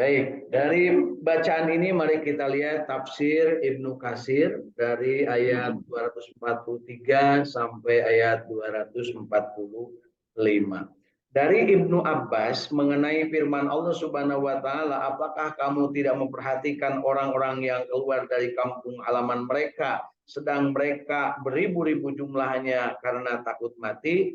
Baik, dari bacaan ini mari kita lihat tafsir Ibnu Katsir dari ayat 243 sampai ayat 245. Dari Ibnu Abbas mengenai firman Allah Subhanahu wa taala, apakah kamu tidak memperhatikan orang-orang yang keluar dari kampung halaman mereka sedang mereka beribu-ribu jumlahnya karena takut mati?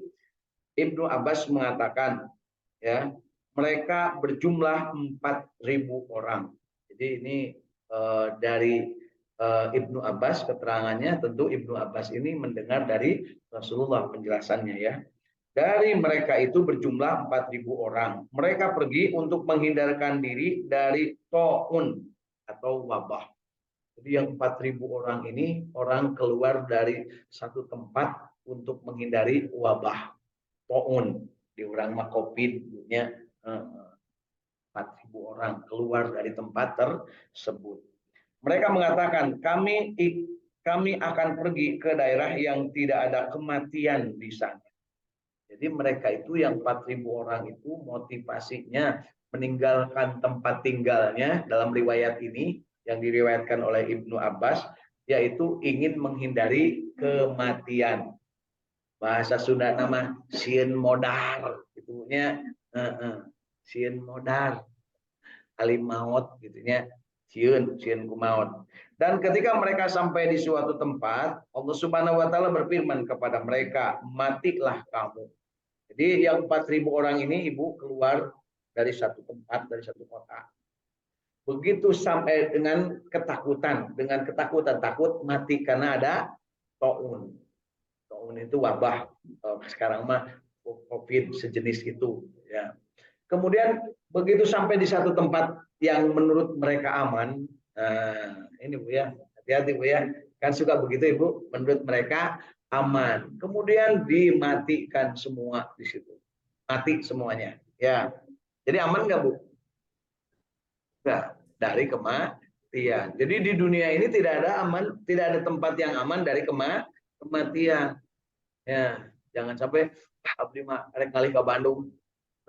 Ibnu Abbas mengatakan, ya, mereka berjumlah 4.000 orang. Jadi ini dari Ibnu Abbas keterangannya, tentu Ibnu Abbas ini mendengar dari Rasulullah penjelasannya, ya. Dari mereka itu berjumlah 4.000 orang. Mereka pergi untuk menghindarkan diri dari taun atau wabah. Jadi yang 4.000 orang ini orang keluar dari satu tempat untuk menghindari wabah taun. Di orang mah COVID nya 4.000 orang keluar dari tempat tersebut. Mereka mengatakan, kami akan pergi ke daerah yang tidak ada kematian di sana. Jadi mereka itu yang 4.000 orang itu motivasinya meninggalkan tempat tinggalnya dalam riwayat ini yang diriwayatkan oleh Ibnu Abbas, yaitu ingin menghindari kematian. Bahasa Sunda nama sieun modar, itunya sieun modar, alim maut gitunya, sieun kumaut. Dan ketika mereka sampai di suatu tempat, Allah Subhanahu wa taala berfirman kepada mereka, matilah kamu. Jadi yang 4.000 orang ini Ibu keluar dari satu tempat, dari satu kota. Begitu sampai dengan ketakutan, takut mati karena ada taun. Taun itu wabah, sekarang mah COVID sejenis itu, ya. Kemudian begitu sampai di satu tempat yang menurut mereka aman, ini Bu ya, hati-hati Bu ya, kan suka begitu Ibu, menurut mereka aman. Kemudian dimatikan semua di situ, mati semuanya, ya. Jadi aman nggak Bu? Nggak, dari kematian. Jadi di dunia ini tidak ada aman, tidak ada tempat yang aman dari kematian. Ya, jangan sampai abdi mah rek kali ke Bandung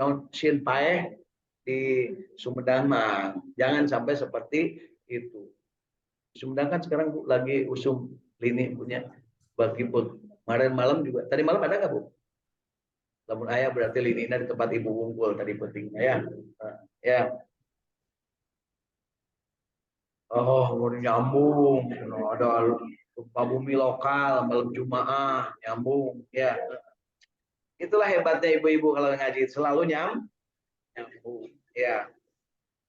tahun sin paeh di Sumedang mah. Jangan sampai seperti itu. Sumedang kan sekarang Bu lagi usum lini punya bagi pun. Kemarin malam juga. Tadi malam ada nggak Bu? Lamun ayah berarti lini di tempat Ibu Wungkul tadi pentingnya ya. Ya. Oh, mau nyambung. Ada gempa bumi lokal malam Jumaah nyambung ya. Itulah hebatnya ibu-ibu kalau ngaji, selalu nyambung. Ya.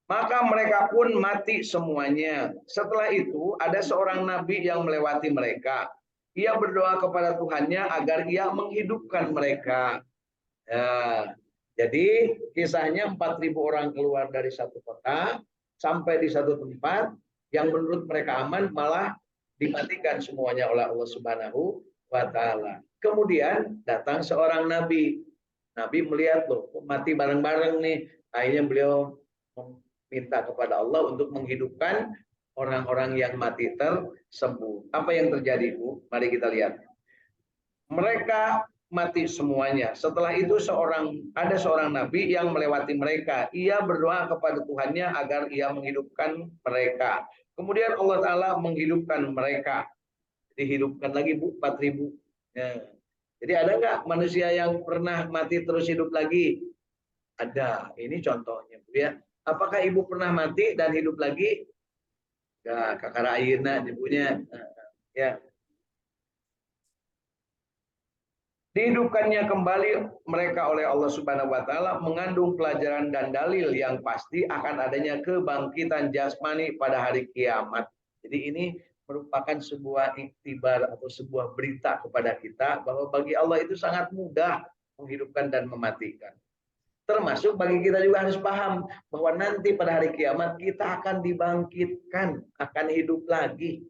Maka mereka pun mati semuanya. Setelah itu ada seorang nabi yang melewati mereka. Ia berdoa kepada Tuhannya agar ia menghidupkan mereka. Ya. Jadi kisahnya 4.000 orang keluar dari satu kota sampai di satu tempat yang menurut mereka aman, malah dimatikan semuanya oleh Allah Subhanahu wa taala. Kemudian datang seorang nabi. Nabi melihat loh, mati bareng-bareng nih. Akhirnya beliau meminta kepada Allah untuk menghidupkan orang-orang yang mati tersebut. Apa yang terjadi, Bu? Mari kita lihat. Mereka mati semuanya. Setelah itu ada seorang nabi yang melewati mereka. Ia berdoa kepada Tuhannya agar ia menghidupkan mereka. Kemudian Allah Ta'ala menghidupkan mereka. Dihidupkan lagi Bu, 4.000. Ya. Jadi ada nggak manusia yang pernah mati terus hidup lagi? Ada. Ini contohnya Bu ya. Apakah Ibu pernah mati dan hidup lagi? Ya, kakara ayeuna ibunya. Ya. Dihidupkannya kembali mereka oleh Allah Subhanahu wa taala mengandung pelajaran dan dalil yang pasti akan adanya kebangkitan jasmani pada hari kiamat. Jadi ini merupakan sebuah iktibar atau sebuah berita kepada kita bahwa bagi Allah itu sangat mudah menghidupkan dan mematikan. Termasuk bagi kita juga harus paham bahwa nanti pada hari kiamat kita akan dibangkitkan, akan hidup lagi.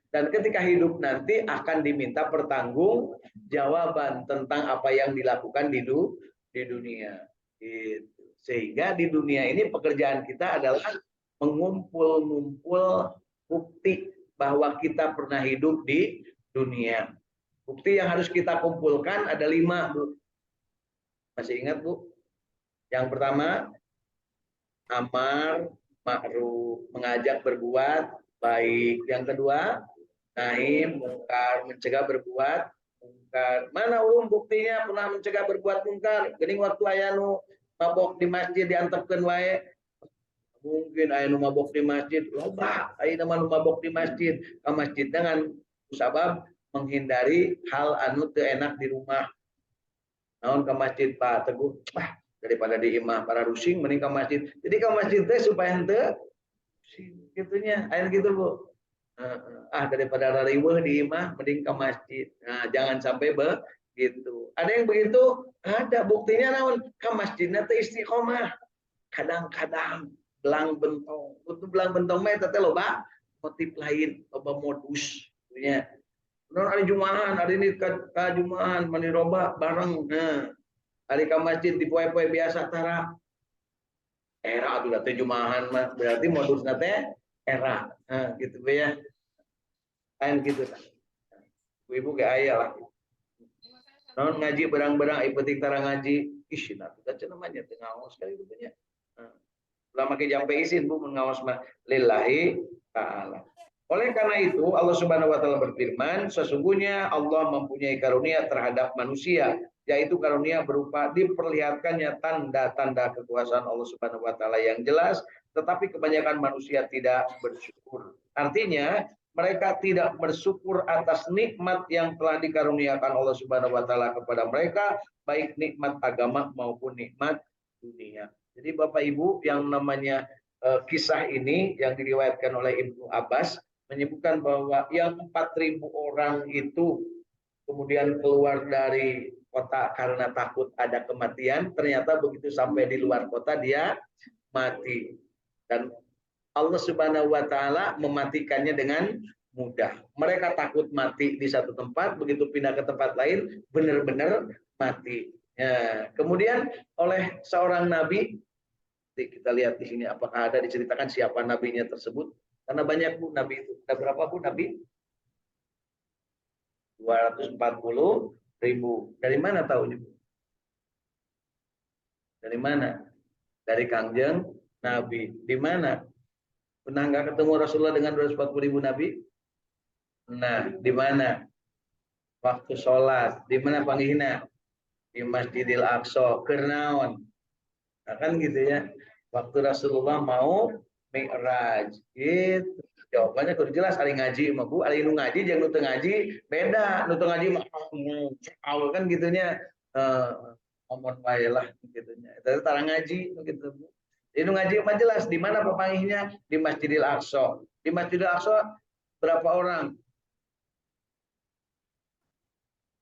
Dan ketika hidup nanti akan diminta pertanggungjawaban tentang apa yang dilakukan di dunia. Sehingga di dunia ini pekerjaan kita adalah mengumpul-ngumpul bukti bahwa kita pernah hidup di dunia. Bukti yang harus kita kumpulkan ada 5, Bu. Masih ingat, Bu? Yang pertama, amar ma'ruf, mengajak berbuat baik. Yang kedua, nahi mungkar, mencegah berbuat mungkar. Mana buktinya pernah mencegah berbuat mungkar? Geuning waktu aya nu mabok di masjid diantepkeun wae. Mungkin aya nu mabok di masjid, loba aya nu mabok di masjid. Ka masjid dengan sabab menghindari hal anu teu enak di rumah. Naon ke masjid Pak Teguh, daripada di imah para rusing mending ke masjid. Jadi ke masjid teh supaya henteu gitunya, aya gitu Bu. Daripada rariweuh di imah mending ke masjid. Nah, jangan sampai begitu. Ada yang begitu? Ada buktinya naon? Ka masjidna teh istiqomah. Kadang-kadang belang bentong. Untuk belang bentong mah eta teh loba motif lain, loba modus nya. Non hari Jumahan, hari ini ka Jumahan mani roba bareng. Nah, hari ke masjid di poe-poe biasa tara. Era atuh teh Jumahan mah berarti modusna teh era. Nah, gitu ya. Lain gitu. Ibu ge aya lah. Non ngaji berang-berang ai penting tara ngaji. Ih, nah kita namanya teu ngaos kali itu nya. Ulah make jampe isin Bu mun ngaos mah lillahi ta'ala. Oleh karena itu Allah Subhanahu wa taala berfirman, sesungguhnya Allah mempunyai karunia terhadap manusia, yaitu karunia berupa diperlihatkannya tanda-tanda kekuasaan Allah Subhanahu wa taala yang jelas, tetapi kebanyakan manusia tidak bersyukur. Artinya, mereka tidak bersyukur atas nikmat yang telah dikaruniakan Allah Subhanahu wa taala kepada mereka, baik nikmat agama maupun nikmat dunia. Jadi Bapak Ibu, yang namanya kisah ini yang diriwayatkan oleh Ibnu Abbas menyebutkan bahwa yang 4.000 orang itu kemudian keluar dari kota karena takut ada kematian, ternyata begitu sampai di luar kota dia mati. Dan Allah Subhanahu wa taala mematikannya dengan mudah. Mereka takut mati di satu tempat, begitu pindah ke tempat lain benar-benar mati. Ya. Kemudian oleh seorang nabi, kita lihat di sini apakah ada diceritakan siapa nabinya tersebut. Karena banyak Bu nabi itu. Ada berapa Bu nabi? 240.000. Dari mana tahunya Bu? Dari mana? Dari Kangjeng Nabi. Di mana? Pernah nggak ketemu Rasulullah dengan 240.000 nabi? Nah, di mana? Waktu sholat. Di mana panggihna? Di Masjidil Aqsa. Kernaon. Nah, kan gitu ya. Waktu Rasulullah mau Mi'raj. Gitu. Jawabannya kudu jelas ari ngaji mah Bu, ari nu ngaji jeung nu teu ngaji beda. Nu teu ngaji mah kan gitunya ngomong wae lah gitunya. Eta tara ngaji gitu Bu. Jadi nu ngaji mah jelas di mana pepangihnya di Masjidil Aqsa. Di Masjidil Aqsa berapa orang?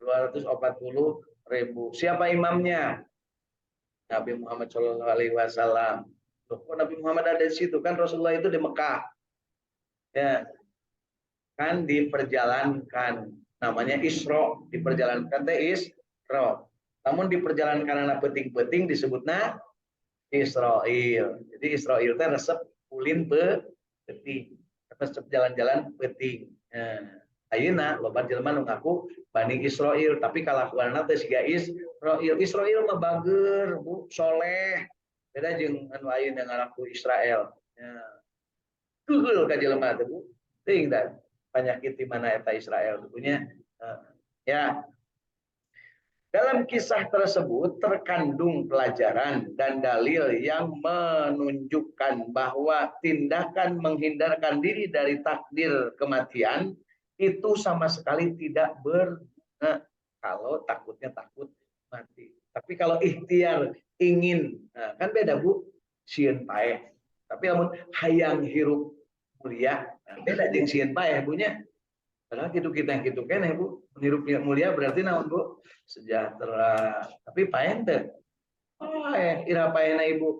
240.000. Siapa imamnya? Nabi Muhammad Shallallahu Alaihi Wasallam. Kok Nabi Muhammad ada di situ? Kan Rasulullah itu di Mekah. Ya, kan diperjalankan, namanya Isra, diperjalankan teh Isra. Namun diperjalankan karena peting-peting disebutnya Israil. Jadi Israil teh resep ulin peting, resep jalan-jalan peting. Nah, ayeuna loba jelema nu ngaku Bani Israil, tapi kalakuanna teh siga Israil. Israil mah bager, Bu, soleh. Beda jeung anu ayeuna ngalaku Israel. Ya. Keul ka jelema teh Bu. Teuing da penyakit di mana eta Israel punya. Ya. Dalam kisah tersebut terkandung pelajaran dan dalil yang menunjukkan bahwa tindakan menghindarkan diri dari takdir kematian itu sama sekali tidak berguna kalau takutnya takut mati. Tapi kalau ikhtiar ingin, nah kan beda Bu, sieun paeh. Tapi namun hayang hirup mulia, nah beda jeung sieun paeh bunya. Padahal gitu kita yang gitu kan Bu, menghirup mulia berarti naon Bu? Sejahtera. Tapi paen teh. Ira paena Ibu.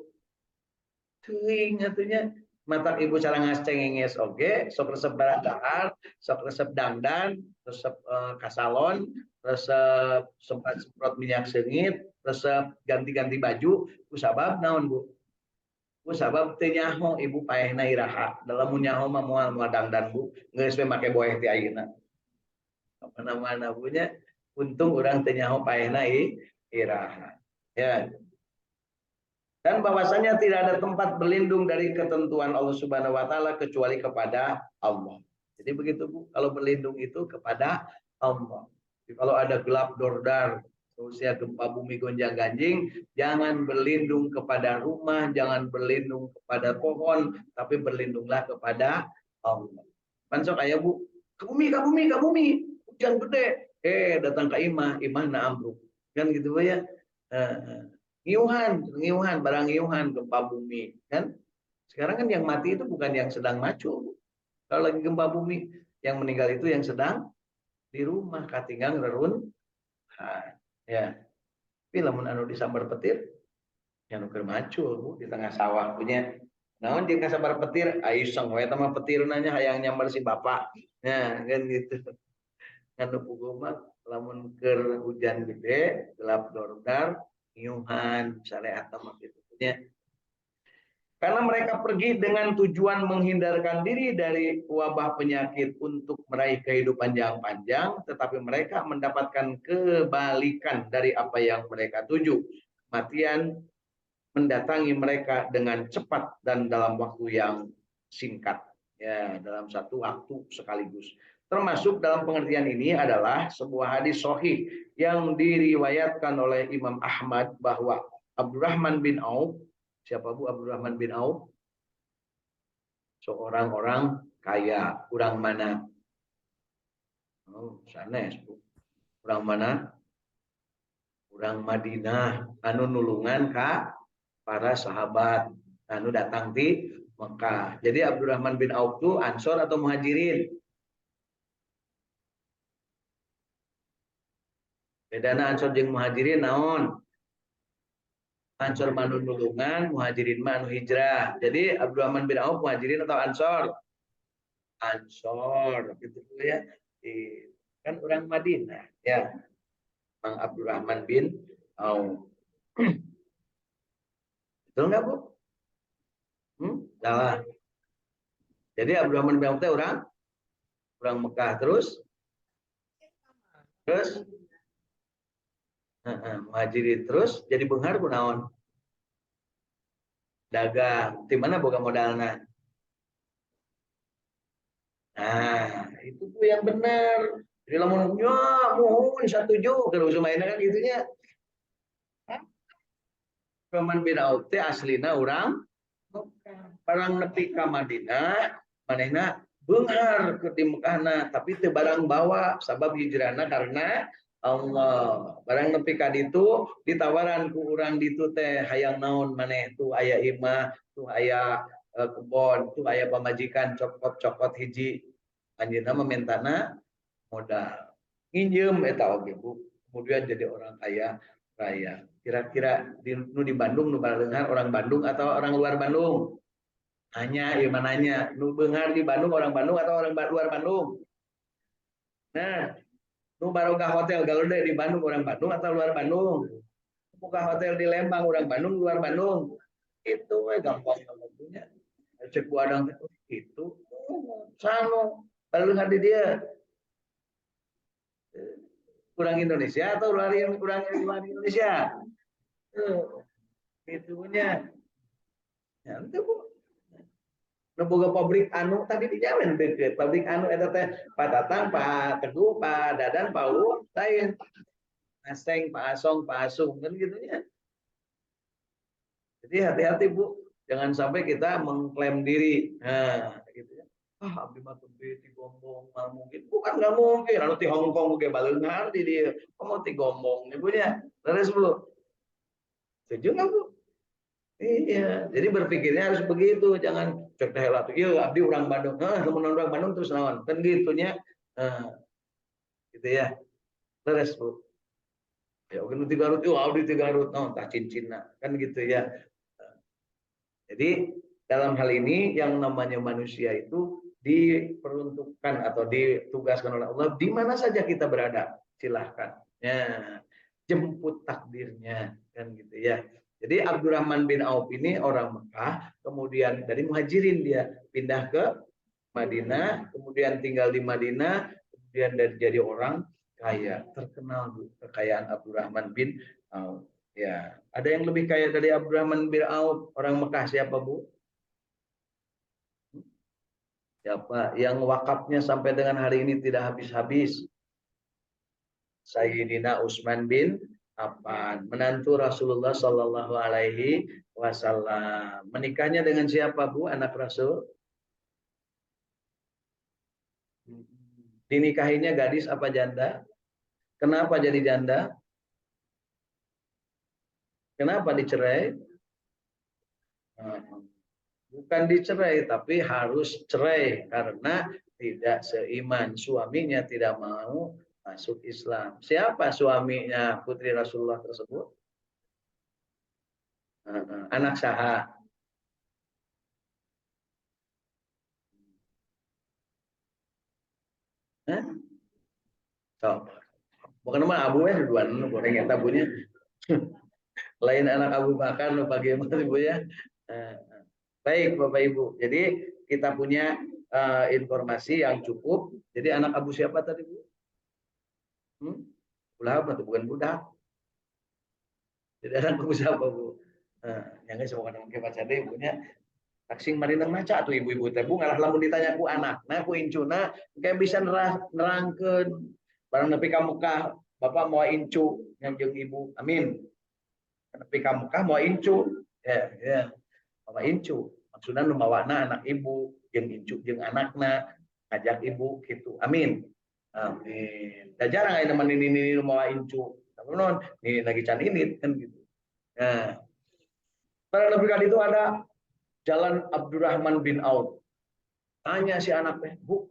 Teuing atunya matak Ibu cara ngascengenges oge, sok resep barat dahar, sok resep dangdan, resep kasalon, resep semprot minyak sengit, resep ganti-ganti baju, kusabab naon Bu? Kusabab teu nyaho Ibu paena iraha. Dalam nyaho mah moal dangdan Bu, geus we make boeh ti ayeuna. Mana-mana punya untung orang ternyaho paehna iraha. Ya. Dan bahwasanya tidak ada tempat berlindung dari ketentuan Allah Subhanahu wa taala kecuali kepada Allah. Jadi begitu Bu, kalau berlindung itu kepada Allah. Jadi kalau ada gelap dordar, usia gempa bumi gonjang-ganjing, jangan berlindung kepada rumah, jangan berlindung kepada pohon, tapi berlindunglah kepada Allah. Pansok ayah Bu, ke bumi, ke bumi, ke bumi, hujan gede. Datang ke imah, imah na ambruk. Kan gitu Bu ya. Ngiuhan, barang ngiuhan, gempa bumi, kan? Sekarang kan yang mati itu bukan yang sedang macu. Kalau lagi gempa bumi, yang meninggal itu yang sedang di rumah, katinggang rerun. Ya, tapi lamun anu disambar petir, yang nuker macu Bu, di tengah sawah punya. Namun jika sabar petir, ayo sang we tama petir nanya hayang nyambar si bapak. Nah, kan gitu. Kan mah lamun keur hujan gede, gelap dordar, ngiuhan, misalnya atau gitu punya. Karena mereka pergi dengan tujuan menghindarkan diri dari wabah penyakit untuk meraih kehidupan yang panjang, tetapi mereka mendapatkan kebalikan dari apa yang mereka tuju. Kematian mendatangi mereka dengan cepat dan dalam waktu yang singkat. Ya, dalam satu waktu sekaligus. Termasuk dalam pengertian ini adalah sebuah hadis sahih yang diriwayatkan oleh Imam Ahmad bahwa Abdurrahman bin Auf. Siapa Bu Abdurrahman bin Auf? Seorang orang kaya. Orang mana? Oh, sanes Bu. Orang mana? Orang Madinah. Anu nulungan ka para sahabat. Anu datang di Mekah. Jadi Abdurrahman bin Auf itu Ansor atau Muhajirin? Bedana Ansor jeung Muhajirin naon? Ansor manu nulungan, Muhajirin manu hijrah. Jadi Abdurrahman bin Auf Muhajirin atau Ansor? Ansor, gitu ya. Kan orang Madinah, ya. Bang Abdurrahman bin Auf. Betul nggak Bu? Salah. Jadi Abdurrahman bin Auf itu orang Mekah terus Muhajirin terus jadi benghar kunaon? Dagang. Di mana boga modalna? Nah, itu tuh yang benar. Jadi lamun ya mohon satuju terus mainnya kan gitunya. Rahman bin Auf teh aslina urang parang nepi ka Madinah, manehna beunghar ke di Mekahna, tapi teu barang bawa sabab hijrahna karena Allah. Barang nepi ka ditu ditawaran ku urang ditu teh hayang naon maneh tuh aya imah, tuh aya kebon, tuh aya pamajikan cokot-cokot hiji. Anjeunna mementana modal. Nginjem eta oge Bu. Kemudian jadi orang kaya raya. Kira-kira di Bandung nu balenghar orang Bandung atau orang luar Bandung? Hanya ieu mananya, nu beunghar di Bandung orang Bandung atau orang luar Bandung? Nah, nu barokah hotel Garuda di Bandung orang Bandung atau luar Bandung? Buka hotel di Lembang orang Bandung luar Bandung. Itu we gampang ngomongnya. Cek buadang itu sanu balenghar di dia. Kurang Indonesia atau kurang Indonesia? Itunya. Ya, itu Bu. Boga pabrik anu tadi dijamin deket pabrik anu eta teh Pak Tatang, Pak Teguh, Pak Dadan, Pak Uung, lain Aseng, Pak Asong, Pak Asung kan gitu ya. Jadi hati-hati Bu, jangan sampai kita mengklaim diri. Nah, gitu ya. Abdi mah di Gombong, nggak mungkin. Bukan nggak mungkin. Lalu di Hongkong kayak balenghar di dia, kamu di Gombong, ibu ya. Terus Bu, setuju nggak Bu? Iya, jadi berpikirnya harus begitu, jangan cek teh lah. Iya, abdi orang Bandung. Temen orang Bandung terus naon? Kan gitunya. Gitu ya. Terus Bu. Ya, oke di Garut, yuk abdi di Garut, tah cincina. Kan gitu ya. Jadi dalam hal ini yang namanya manusia itu diperuntukkan atau ditugaskan oleh Allah di mana saja kita berada. Silahkan. Ya, jemput takdirnya kan gitu ya. Jadi Abdurrahman bin Auf ini orang Mekah, kemudian dari Muhajirin dia pindah ke Madinah, kemudian tinggal di Madinah, kemudian jadi orang kaya. Terkenal kekayaan Abdurrahman bin Auf. Ya, ada yang lebih kaya dari Abdurrahman bin Auf, orang Mekah siapa, Bu? Siapa yang wakafnya sampai dengan hari ini tidak habis-habis? Sayyidina Utsman bin Affan, menantu Rasulullah Shallallahu Alaihi Wasallam. Menikahnya dengan siapa, Bu? Anak Rasul? Dinikahinya gadis apa janda? Kenapa jadi janda? Kenapa dicerai? Bukan dicerai, tapi harus cerai karena tidak seiman. Suaminya tidak mau masuk Islam. Siapa suaminya putri Rasulullah tersebut? Anak saha. So, bukan nama Abu ya, dua goreng ya tabunya. Lain anak Abu Bakar, bagaimana Ibu ya? Baik Bapak Ibu. Jadi kita punya informasi yang cukup. Jadi anak Abu siapa tadi Bu? Ulah atau bukan budak? Jadi anak Abu siapa Bu? Yang semua kan mungkin baca deh ibunya. Taksing marinang maca tuh ibu-ibu teh Bu ngalah lamun ditanya ku anak. Nah ku incuna kayak bisa nerangkeun barang nepi ka Mekah Bapak mau incu yang jeung ibu. Amin. Nepi ka Mekah mau incu. Ya, ya. Bapak incu. Maksudnya nu mawana anak ibu jeung incu jeung anakna ngajak ibu gitu. Amin. Amin. Da jarang aya nemen ini nu mawa incu. Namun ini lagi can ini kan gitu. Nah, pada lebih kali itu ada Jalan Abdurrahman bin Auf. Tanya si anaknya, Bu,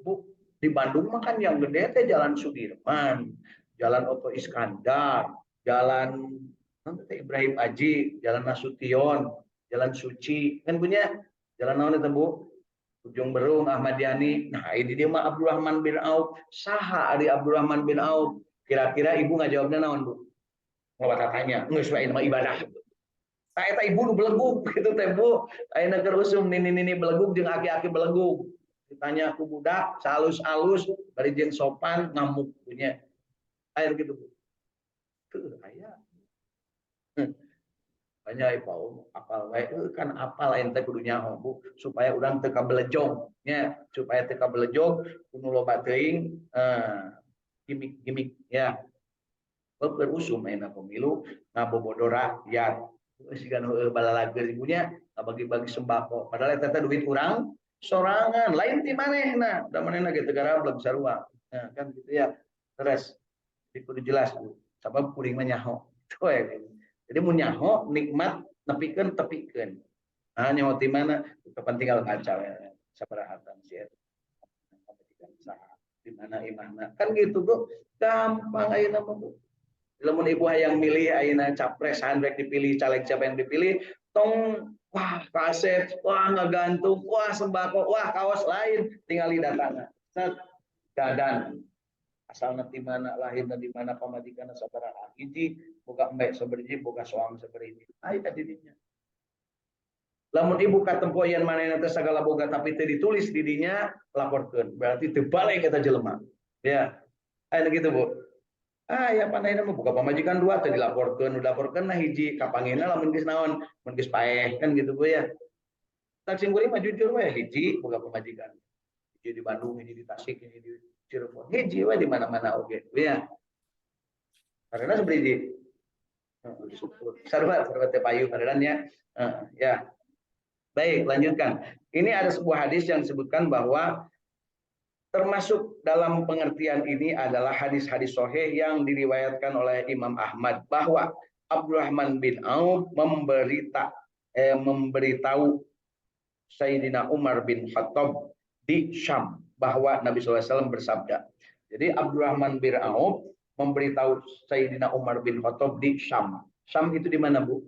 di Bandung mah kan yang gede teh Jalan Sudirman, Jalan Oto Iskandar, Jalan Ibrahim Aji, Jalan Nasution, Jalan Suci, kan punya jalan naon itu Bu? Ujung Berung, Ahmad Yani. Nah ini dia mah Abdurrahman bin Auf. Saha ari Abdurrahman bin Auf? Kira-kira ibu nggak jawabnya naon Bu? Nggak tanya, nggak suka mah ibadah. Saya tak ibu belegug gitu teh Bu. Ayeuna keur usum nini belegug jeung aki-aki belegug. Ditanya aku budak salus-alus bari jeung sopan ngamuk punya. Air gitu Bu. Tuh aya. Banyak Pak apal wae kan apal lain teh kudu nyaho Bu supaya urang teu kabelejog nya supaya teu kabelejog kudu loba teuing gimik-gimik ya. Beueur usum ayeuna pemilu ngabobodo rakyat. Sigan balalager ibunya bagi-bagi sembako padahal eta teh duit urang sorangan lain ti manehna da manehna ge teu garablek sarua nah kan gitu ya terus kudu jelas Bu sabab kuring mah nyaho jadi mun nyaho nikmat nepikeun tepikeun nyaho ti mana kapan tinggal kaca ya sabarahatan sih di mana imahna kan gitu Bu gampang ayeuna mah Bu. Lamun ibu yang milih ayeuna capres handrek dipilih caleg siapa yang dipilih tong wah kaset wah ngagantung wah sembako wah kaos lain tinggal datangna set dadan asal nanti mana lahir di mana pamajikan sabaraha hiji boga embe saberiji boga soang saberiji aya dirinya lamun ibu katempoyan manehna teh sagala boga tapi teu ditulis di dinya laporkeun berarti teu balik eta jelema ya aya gitu Bu. Ya pandai nama buka pamajikan dua tadi dilaporkan nah hiji kapangena lamun geus naon mun geus paeh kan gitu Bu ya. Taksim kuring mah jujur we hiji buka pamajikan. Hiji di Bandung, hiji di Tasik, hiji di Cirebon. Hiji we di mana-mana oge Bu ya. Karena seberiji sarua teh payu karenanya ya. Baik, lanjutkan. Ini ada sebuah hadis yang disebutkan bahwa termasuk dalam pengertian ini adalah hadis-hadis sahih yang diriwayatkan oleh Imam Ahmad bahwa Abdurrahman bin Auf memberitahu Sayyidina Umar bin Khattab di Syam bahwa Nabi SAW bersabda. Jadi Abdurrahman bin Auf memberitahu Sayyidina Umar bin Khattab di Syam. Syam itu di mana Bu?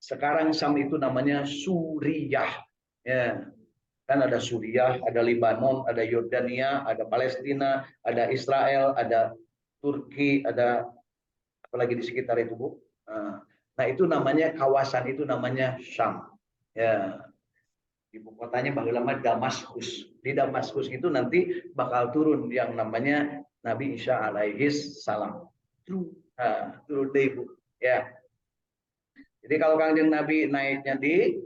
Sekarang Syam itu namanya Suriah. Ya. Kan ada Suriah, ada Lebanon, ada Yordania, ada Palestina, ada Israel, ada Turki, ada apalagi di sekitar itu Bu. Nah itu namanya kawasan itu namanya Syam. Ya, ibu kotanya lama Damaskus. Di Damaskus itu nanti bakal turun yang namanya Nabi Isa alaihi salam. Turun deh Bu. Ya. Jadi kalau Kanjeng Nabi naiknya di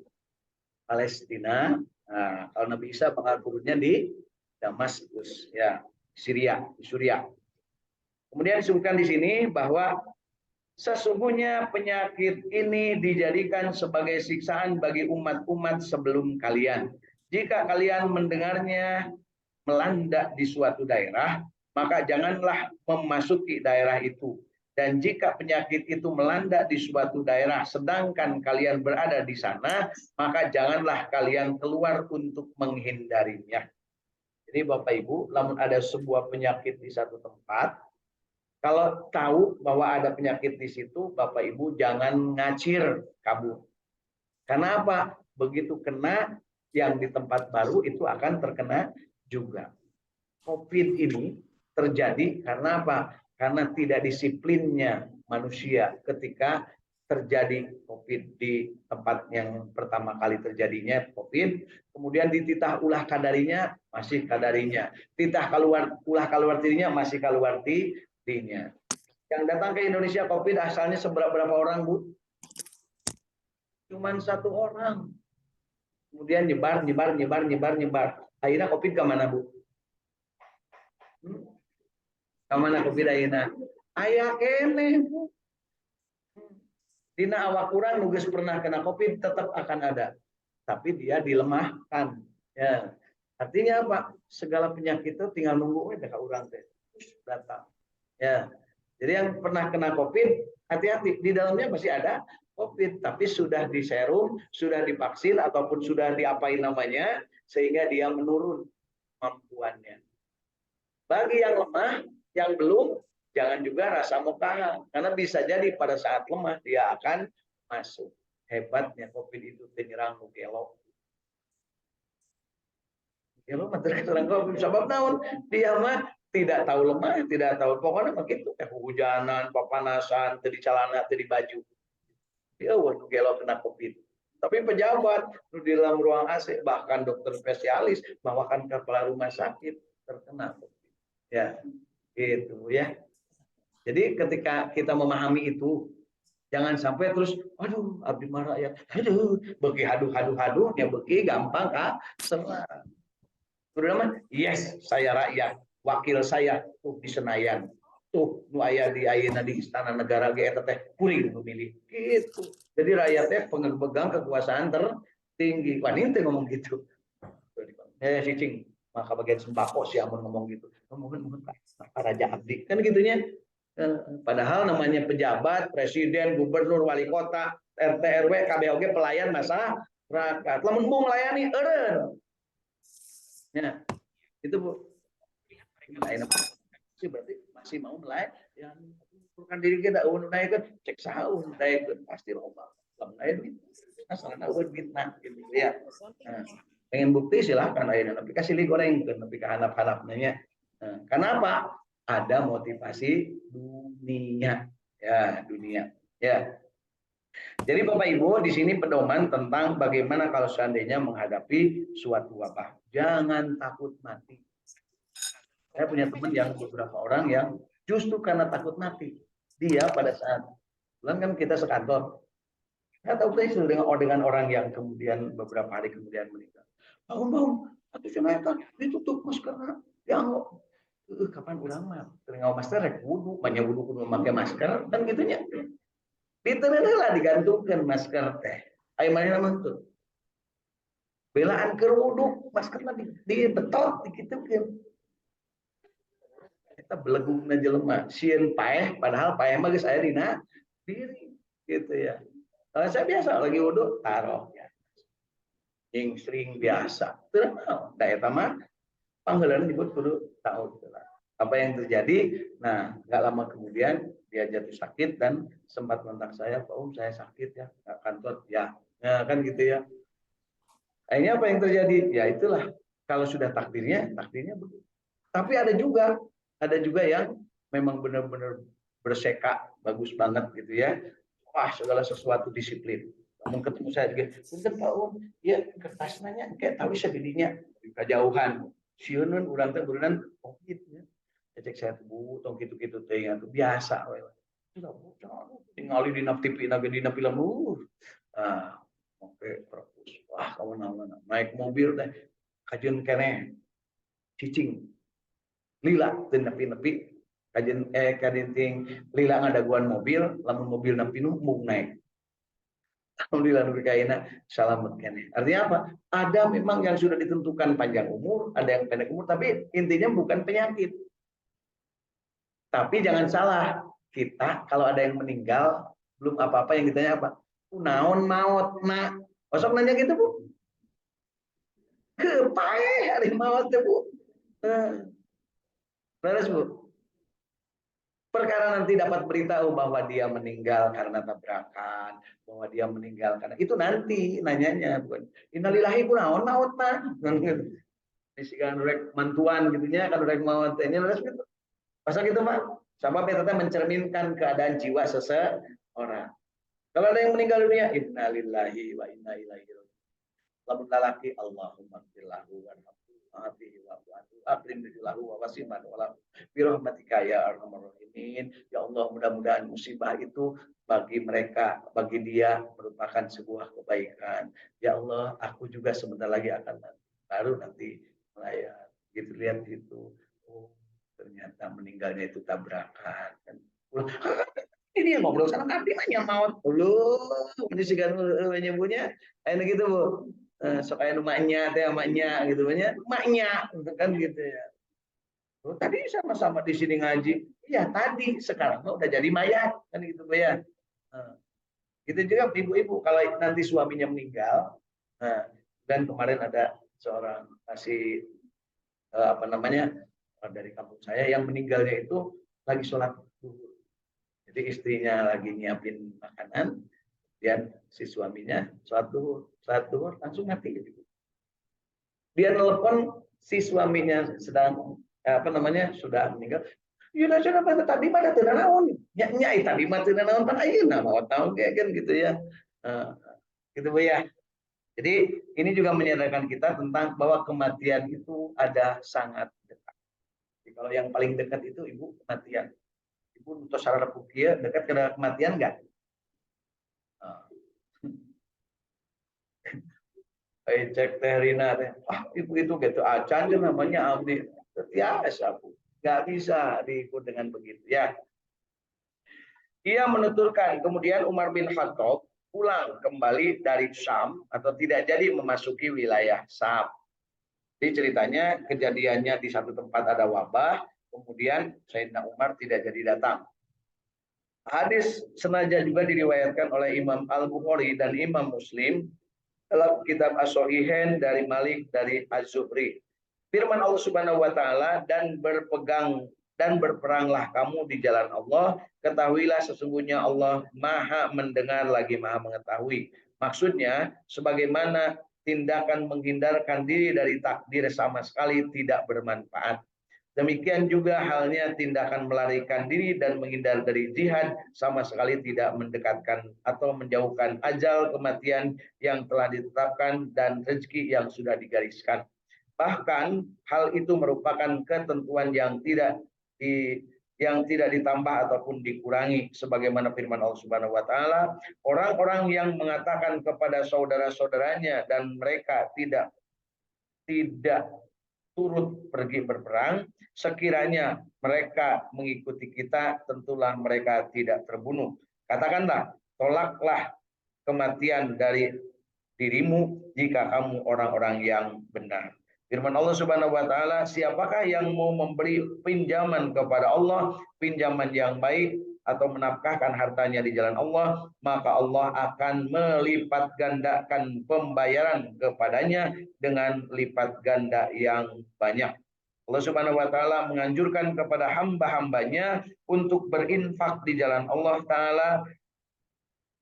Palestina, nah, kalau Nabi Isa bakal turunnya di Damaskus, ya, Syria, Suriah. Kemudian disebutkan di sini bahwa sesungguhnya penyakit ini dijadikan sebagai siksaan bagi umat-umat sebelum kalian. Jika kalian mendengarnya melanda di suatu daerah, maka janganlah memasuki daerah itu. Dan jika penyakit itu melanda di suatu daerah, sedangkan kalian berada di sana, maka janganlah kalian keluar untuk menghindarinya. Jadi Bapak Ibu, namun ada sebuah penyakit di satu tempat, kalau tahu bahwa ada penyakit di situ, Bapak Ibu jangan ngacir kabur. Karena apa? Begitu kena yang di tempat baru itu akan terkena juga. COVID ini terjadi karena apa? Karena tidak disiplinnya manusia ketika terjadi COVID di tempat yang pertama kali terjadinya COVID, kemudian dititah ulah kadarinya masih kadarinya, titah keluar ulah kaluartinya masih kaluartinya. Yang datang ke Indonesia COVID asalnya berapa orang, Bu? Cuman 1 orang. Kemudian nyebar. Akhirnya COVID ke mana, Bu? Kamana COVID ayeuna? Aya keneh, Bu. Dina awak kurang nugas pernah kena COVID tetap akan ada. Tapi dia dilemahkan. Ya. Artinya apa? Segala penyakit itu tinggal nunggu we ka urang teh. Datang. Ya. Jadi yang pernah kena COVID, hati-hati, di dalamnya masih ada COVID, tapi sudah diserum, sudah divaksin ataupun sudah diapain namanya sehingga dia menurun kemampuannya. Bagi yang lemah, yang belum, jangan juga rasa mukah, karena bisa jadi pada saat lemah dia akan masuk. Hebatnya COVID itu menyerang gelo. Gelo mah terkadang COVID sebab naon? Dia mah tidak tahu lemah, tidak tahu pokoknya begitu. Hujanan, papanasan, tadi celana, tadi baju. Dia gelo kena COVID. Tapi pejabat di dalam ruang AC, bahkan dokter spesialis, bahkan kepala rumah sakit terkena COVID. Ya, gitu ya. Jadi ketika kita memahami itu, jangan sampai terus, aduh, abdi marah ya, aduh, beki haduh, ya beki gampang kak, serah. Terutama, yes, saya rakyat, wakil saya tuh di Senayan, tuh nu aya di ayeuna di Istana Negara ge eta teh kuring memilih, gitu. Jadi rakyatnya pemegang kekuasaan tertinggi. Wah, ini ngomong gitu. Cicing, maka bagian sembako sih amun ngomong gitu. Ngomongin Raja Abdi kan gitunya. Padahal namanya pejabat, presiden, gubernur, wali kota, RT RW, KBOG pelayan masyarakat. Lamun mau melayani eureun. Ya, itu Bu. Berarti masih mau melayani. Bukan diri kita naikkan cek sahun naikkan pasti loba. Lamun naik asalna eueun bintang gitu ya. Nah, pengen bukti silahkan ayeuna tapi kasih goreng tapi kehanap-hanapnya. Nah, kenapa? Ada motivasi dunia. Ya, dunia. Ya. Jadi Bapak Ibu, di sini pedoman tentang bagaimana kalau seandainya menghadapi suatu wabah. Jangan takut mati. Saya punya teman yang beberapa orang yang justru karena takut mati. Dia pada saat bulan kan kita sekantor. Saya tahu saya dengan orang yang kemudian beberapa hari kemudian meninggal. Bangun, atau cenaykan ditutup maskernya. Yang kapan urang mah teu masker rek wudu, banyak wudu kudu memakai masker dan gitunya. Diteuneulah digantungkeun masker teh. Aya manehna mah tuh. Belaan keur wudu, maskerna dibetot dikitukeun. Eta belegungna jelema, sieun paeh padahal paeh mah geus aya dina diri gitu ya. Saya biasa lagi wudu taruh ya. Sering biasa. Teu naon, da eta mah panggilan disebut kudu tahu gitu lah. Apa yang terjadi? Nah, nggak lama kemudian dia jatuh sakit dan sempat kontak saya, Pak saya sakit ya, nggak kantor ya, nah, kan gitu ya. Akhirnya apa yang terjadi? Ya itulah kalau sudah takdirnya begitu. Tapi ada juga yang memang benar-benar berseka bagus banget gitu ya. Wah segala sesuatu disiplin. Namun ketemu saya juga, punten Pak ya kertas nanya kayak tahu segedinya kejauhan. Siunun urang teh berenang COVID ya. Cek saya Bu tong gitu-gitu teh biasa we. Tinggali di TV nabi di film nah oke perpus wah kawan naik mobil teh kajian kene cicing lila teu nepi-nepi kajian kadin ting lila ngadaguan mobil lamun mobil nepi nu mung naik alhamdulillah nu kaina salamet kene artinya apa ada memang yang sudah ditentukan panjang umur ada yang pendek umur tapi intinya bukan penyakit tapi jangan salah kita kalau ada yang meninggal belum apa-apa yang ditanya apa naon maut nak masuk nanya gitu bu kepae hari maut bu beres bu perkara nanti dapat beritahu bahwa dia meninggal karena tabrakan bahwa dia meninggal karena itu nanti nanyanya bukan innalillahi kunaon maut nak disikan rek mantuan gitunya kan rek maut ini beres gitu masa gitu pak sama tetap mencerminkan keadaan jiwa seseorang. Kalau ada yang meninggal dunia, innalillahi wa inna ilaihi raji'un. Lamun lalaki Allahumma firlahu warhamhu wa'afihi wa'fu anhu akrim lahu wa wasiman wa bi rahmatika ya arhamar rahimin. Ya Allah, mudah-mudahan musibah itu bagi mereka, bagi dia merupakan sebuah kebaikan. Ya Allah, aku juga sebentar lagi akan baru nanti melayani. Gitu lihat itu. Oh, ternyata meninggalnya itu tabrakan kan ini yang ngobrol sama abdi mah yang maut dulu menisikan menyebutnya enak gitu bu sok aya maknya teh maknya gitu maknya kan gitu ya tadi sama-sama di sini ngaji ya tadi sekarang udah jadi mayat kan gitu bu ya gitu juga ibu-ibu kalau nanti suaminya meninggal dan kemarin ada seorang kasih apa namanya dari kampung saya yang meninggalnya itu lagi sholat zuhur. Jadi istrinya lagi nyiapin makanan, dan si suaminya sholat zuhur langsung mati. Dia telepon si suaminya sedang apa namanya sudah meninggal. Ya sudah pada tadi pada tidak naon, nyai tadi mati tidak naon pan ayeuna mau tahu kayak kan gitu ya, gitu bu ya. Jadi ini juga menyadarkan kita tentang bahwa kematian itu ada sangat dekat. Jadi kalau yang paling dekat itu ibu kematian. Ibu untuk sarana pukia dekat ke kematian enggak? Cek teh Rina teh, ibu itu gitu acan namanya abdi. Biasa bu, nggak bisa diikut dengan begitu ya. Ia menuturkan kemudian Umar bin Khattab pulang kembali dari Syam atau tidak jadi memasuki wilayah Syam. Jadi ceritanya kejadiannya di satu tempat ada wabah, kemudian Sayyidina Umar tidak jadi datang. Hadis sengaja juga diriwayatkan oleh Imam Al-Bukhari dan Imam Muslim dalam kitab As-Sahihain dari Malik dari Az-Zuhri. Firman Allah Subhanahu wa taala dan berpegang dan berperanglah kamu di jalan Allah, ketahuilah sesungguhnya Allah Maha mendengar lagi Maha mengetahui. Maksudnya sebagaimana tindakan menghindarkan diri dari takdir sama sekali tidak bermanfaat. Demikian juga halnya tindakan melarikan diri dan menghindar dari jihad sama sekali tidak mendekatkan atau menjauhkan ajal kematian yang telah ditetapkan dan rezeki yang sudah digariskan. Bahkan hal itu merupakan ketentuan yang tidak ditambah ataupun dikurangi sebagaimana firman Allah Subhanahu wa taala, orang-orang yang mengatakan kepada saudara-saudaranya dan mereka tidak turut pergi berperang, sekiranya mereka mengikuti kita, tentulah mereka tidak terbunuh. Katakanlah, tolaklah kematian dari dirimu jika kamu orang-orang yang benar. Firman Allah Subhanahu wa taala, siapakah yang mau memberi pinjaman kepada Allah, pinjaman yang baik atau menafkahkan hartanya di jalan Allah, maka Allah akan melipat gandakan pembayaran kepadanya dengan lipat ganda yang banyak. Allah Subhanahu wa taala menganjurkan kepada hamba-hambanya untuk berinfak di jalan Allah taala,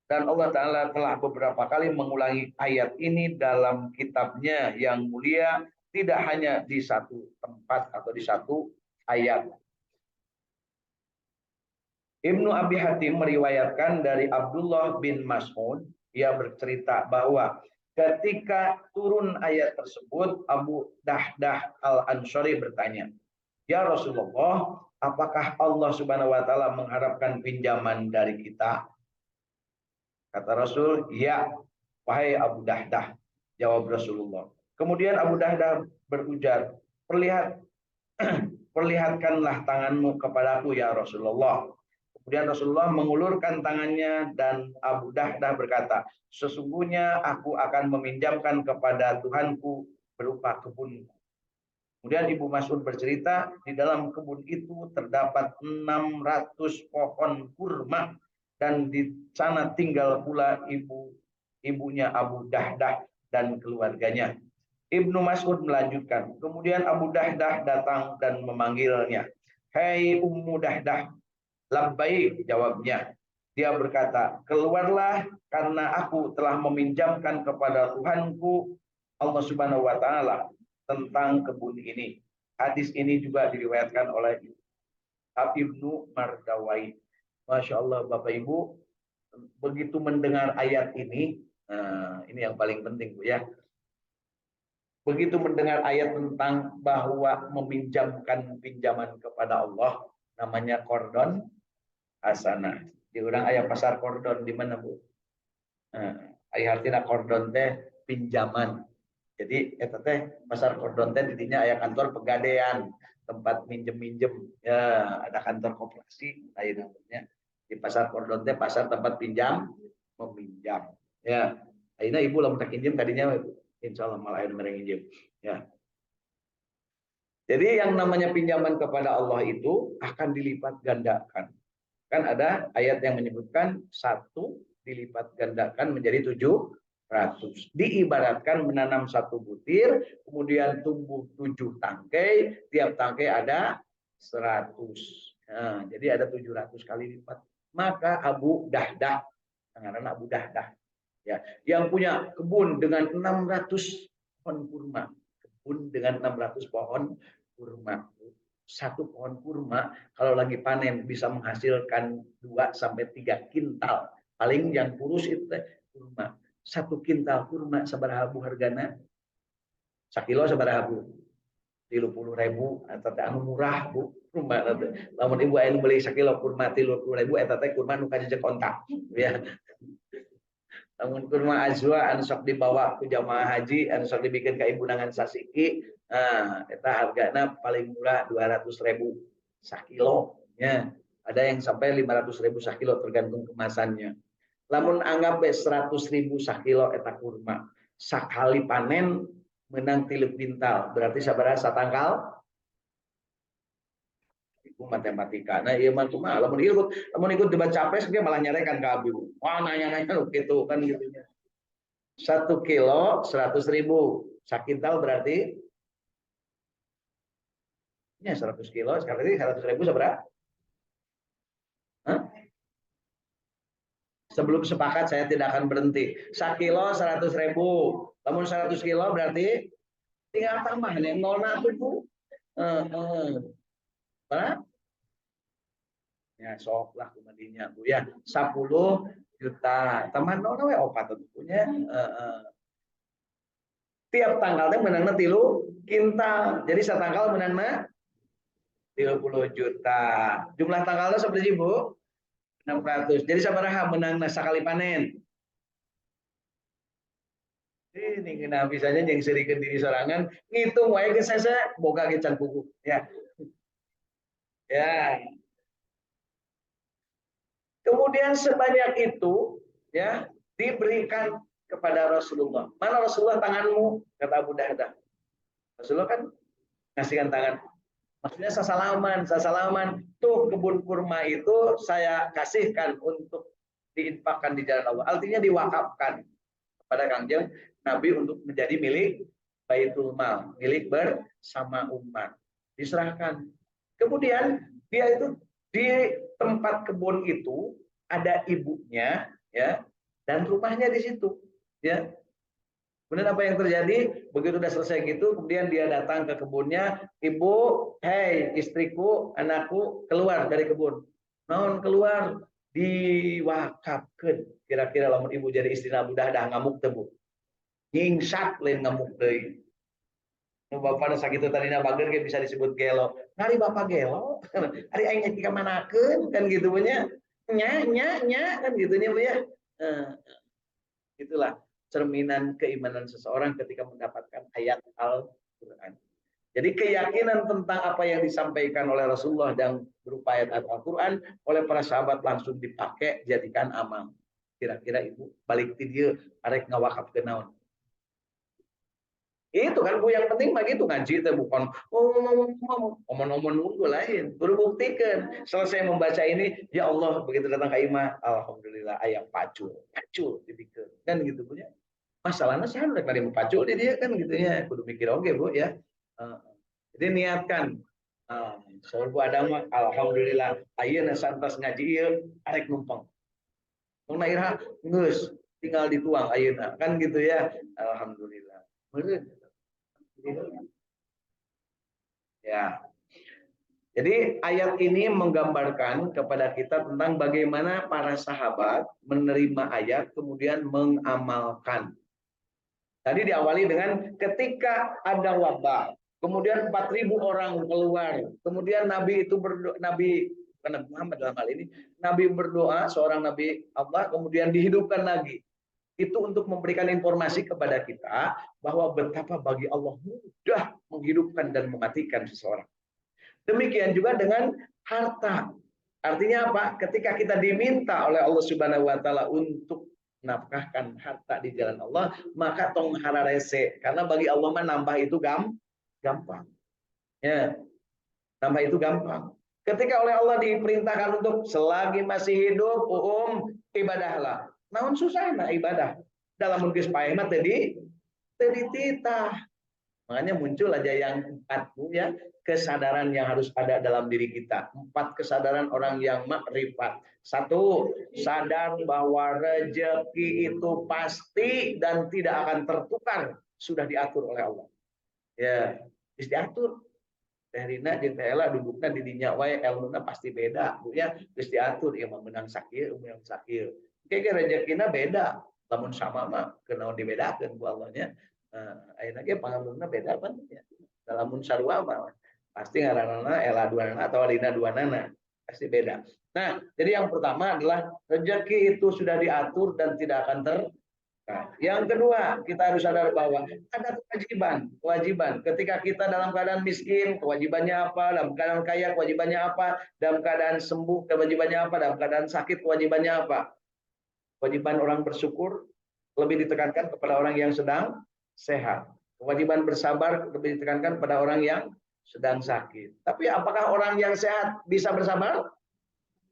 dan Allah taala telah beberapa kali mengulangi ayat ini dalam kitabnya yang mulia, tidak hanya di satu tempat atau di satu ayat. Ibnu Abi Hatim meriwayatkan dari Abdullah bin Mas'ud, ia bercerita bahwa ketika turun ayat tersebut, Abu Dahdah Al-Ansari bertanya, "Ya Rasulullah, apakah Allah Subhanahu wa taala mengharapkan pinjaman dari kita? Kata Rasul, "Ya, wahai Abu Dahdah." Jawab Rasulullah. Kemudian Abu Dahdah berujar, "Perlihatkanlah tanganmu kepadaku ya Rasulullah." Kemudian Rasulullah mengulurkan tangannya dan Abu Dahdah berkata, "Sesungguhnya aku akan meminjamkan kepada Tuhanku berupa kebun." Kemudian Ibu Mas'ud bercerita, di dalam kebun itu terdapat 600 pohon kurma dan di sana tinggal pula ibunya Abu Dahdah dan keluarganya. Ibnu Mas'ud melanjutkan, kemudian Abu Dahdah datang dan memanggilnya. "Hei Ummu Dahdah." "Labbaik," jawabnya. Dia berkata, "Keluarlah karena aku telah meminjamkan kepada Tuhanku Allah Subhanahu wa taala tentang kebun ini." Hadis ini juga diriwayatkan oleh Ibnu Mardawai. Masya Allah Bapak Ibu, begitu mendengar ayat ini, ini yang paling penting Bu ya. Begitu mendengar ayat tentang bahwa meminjamkan pinjaman kepada Allah, namanya kordon hasanah. Di orang ayat pasar kordon di mana Bu? Ayat artinya kordon teh pinjaman. Jadi eta teh pasar kordon teh didinya aya kantor pegadaian, tempat minjem-minjem. Ya, ada kantor koperasi aya namanya. Di pasar kordon teh pasar tempat pinjam meminjam. Ya. Ayeuna ibu lamun tak pinjem tadinya insyaallah malah aya mereng pinjem. Ya. Jadi yang namanya pinjaman kepada Allah itu akan dilipat gandakan. Kan ada ayat yang menyebutkan 1 dilipat gandakan menjadi 700. Diibaratkan menanam 1 butir, kemudian tumbuh 7 tangkai, tiap tangkai ada 100. Nah, jadi ada 700 kali lipat. Maka Abu Dahdah, karena Abu Dahdah, ya, yang punya kebun dengan 600 pohon kurma, kebun dengan 600 pohon kurma. 1 pohon kurma kalau lagi panen bisa menghasilkan 2 sampai 3 kintal. Paling yang kurus itu kurma. 1 kintal kurma sabaraha Bu hargana? Sakilo sabaraha Bu? 30.000 atau anu murah Bu. Kurma lamun ibu aya beli sakilo kurma 30.000 eta teh kurma nu kajejeg kontak ya. Lamun kurma azwa anu sok dibawa ku jamaah haji anu sok dibikin ka ibu nangan sasiki, eta hargana paling murah 200.000 sakilo ya. Ada yang sampai 500.000 sakilo tergantung kemasannya. Lamun anggap 100.000 sakilo eta kurma. Sakali panen menang 3 pintal. Berarti sabaraha satangkal? Ibu matematika. Nah, ieu mah kumaha lamun ikut debat capres ge malah nyarekan ka abdi. Wah, nanya-nanya gitu kan gitu. 1 kilo 100.000. Sakintal berarti ya 100 kilo sekali 100.000 seberapa? Hah? Sebelum sepakat saya tidak akan berhenti. 1 kilo 100.000. Namun 100 kilo berarti tinggal tambah nih 0 tuh. Berapa? Ya sok lah kumadinya Bu ya. 10 juta. Teman nona we opat tentunya. Tiap tanggalnya menangna 3 kintal. Jadi satanggal menangna 30 juta. Jumlah tanggalnya seperti Bu? 600. Jadi sabaraha menangna sakali panen? Ini kena bisanya yang serikeun diri sorangan ngitung wae ge saya boga ge can kuku ya. Ya. Kemudian sebanyak itu ya diberikan kepada Rasulullah. Mana Rasulullah tanganmu? Kata Abu Dahdah. Rasulullah kan ngasihkan tangan. Maksudnya sasalaman. Tuh kebun kurma itu saya kasihkan untuk diinfakkan di jalan Allah. Artinya diwakafkan kepada Kangjeng Nabi untuk menjadi milik Baitul Mal, milik bersama umat. Diserahkan. Kemudian dia itu di tempat kebun itu ada ibunya ya dan rumahnya di situ ya. Kemudian apa yang terjadi? Begitu udah selesai gitu, kemudian dia datang ke kebunnya, "Ibu, hei istriku, anakku keluar dari kebun." Naon keluar? Diwakafkeun. Kira-kira lamun ibu jadi istri Abu Dahdah ngamuk teu Bu? Nyingsat lain ngamuk deui. Nu bapana sakitu tadina bager ge bisa disebut gelo. Hari bapak gelo, hari aing jika manakeun kan gitu punya. Nya kan gitunya Bu ya. Itulah cerminan keimanan seseorang ketika mendapatkan ayat Al-Qur'an. Jadi keyakinan tentang apa yang disampaikan oleh Rasulullah dan berupa ayat Al-Quran oleh para sahabat langsung dipakai jadikan amal. Kira-kira ibu balik ti dieu arek ngawakaf ke naon. Itu kan Bu yang penting mah gitu ngaji teh bukan omong-omong unggul lain. Kudu buktikan. Selesai membaca ini, ya Allah begitu datang ke imah, alhamdulillah ayam pacul dipikir. Kan gitu Bu ya. Masalahnya saya udah kali pacul di dia kan gitu ya. Kudu mikir oke Bu ya. Jadi niatkan soal Bu Adam alhamdulillah ayeuna santos ngaji ieu arek numpang. Mun ira geus tinggal dituang ayeuna kan gitu ya. Alhamdulillah. Ya. Jadi ayat ini menggambarkan kepada kita tentang bagaimana para sahabat menerima ayat kemudian mengamalkan. Tadi diawali dengan ketika ada wabah, kemudian 4.000 orang keluar, kemudian Nabi itu berdoa, Nabi Muhammad dalam hal ini, Nabi berdoa, seorang Nabi Allah, kemudian dihidupkan lagi. Itu untuk memberikan informasi kepada kita bahwa betapa bagi Allah mudah menghidupkan dan mematikan seseorang. Demikian juga dengan harta. Artinya apa? Ketika kita diminta oleh Allah Subhanahu wa taala untuk nafkahkan harta di jalan Allah, maka tong hararese. Karena bagi Allah mah nambah itu gampang. Ya, nambah itu gampang. Ketika oleh Allah diperintahkan untuk selagi masih hidup, ibadahlah. Naon susahna ibadah. Dalam geus paeh mah tadi titah. Makanya muncul aja yang 4 ya, kesadaran yang harus ada dalam diri kita. 4 kesadaran orang yang makrifat. 1, sadar bahwa rezeki itu pasti dan tidak akan tertukar, sudah diatur oleh Allah. Ya, bisa diatur. Terina jeung Tela dudukna di dinya wae elmuna pasti beda, Bu ya. Geus diatur ieu mah menang sakieu, menang sakieu. Kayak rezekina beda. Lamun sama mah kenaon dibedakeun ku Allah nya. Ayeuna ge pangamungna beda pan ya. Lamun sarua mah pasti ngaranna ela duanana atau adina duanana pasti beda. Nah, jadi yang pertama adalah rezeki itu sudah diatur dan tidak akan Nah, yang kedua, kita harus sadar bahwa ada kewajiban. Ketika kita dalam keadaan miskin, kewajibannya apa? Dalam keadaan kaya, kewajibannya apa? Dalam keadaan sembuh, kewajibannya apa? Dalam keadaan sakit, kewajibannya apa? Kewajiban orang bersyukur lebih ditekankan kepada orang yang sedang sehat. Kewajiban bersabar lebih ditekankan pada orang yang sedang sakit. Tapi apakah orang yang sehat bisa bersabar?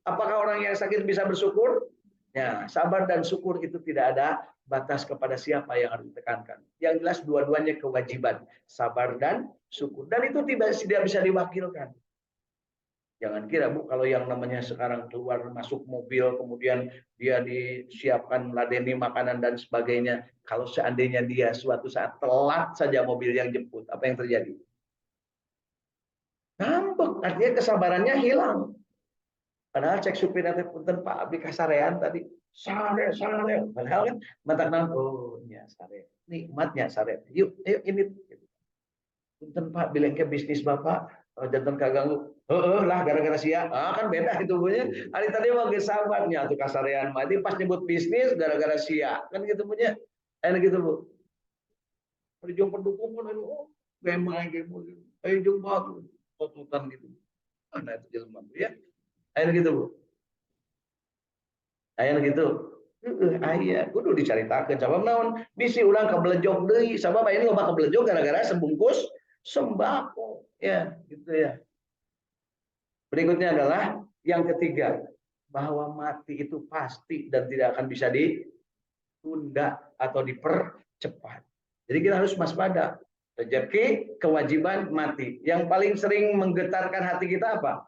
Apakah orang yang sakit bisa bersyukur? Ya, sabar dan syukur itu tidak ada batas kepada siapa yang harus ditekankan. Yang jelas dua-duanya kewajiban, sabar dan syukur. Dan itu tidak bisa diwakilkan. Jangan kira Bu, kalau yang namanya sekarang keluar masuk mobil, kemudian dia disiapkan ladeni makanan dan sebagainya. Kalau seandainya dia suatu saat telat saja mobil yang jemput, apa yang terjadi? Ngambek, artinya kesabarannya hilang. Padahal cek supir nanti punten Pak Abdi kasarean tadi sare. Padahal kan mata nang oh nya sare. Nikmatnya sare. Yuk ini. Punten Pak bileng ke bisnis Bapak janten kaganggu. Lah gara-gara sia. Kan beda itu punya. Hari tadi mah ge sahabatnya atuh kasarean mah. Pas nyebut bisnis gara-gara sia. Kan gitu punya. Enak gitu Bu. Perjuang pendukung pun aduh main game gitu. Ayo jung bagus. Totutan gitu. Nah itu jelema ya. Ayo gitu Bu. Ayo gitu. Aya kudu dicaritakeun sabab naon bisi urang kabelejog deui sabab ini loba kabelejog gara-gara sebungkus sembako ya gitu ya. Berikutnya adalah yang ketiga bahwa mati itu pasti dan tidak akan bisa ditunda atau dipercepat. Jadi kita harus waspada. Rezeki, kewajiban, mati. Yang paling sering menggetarkan hati kita apa?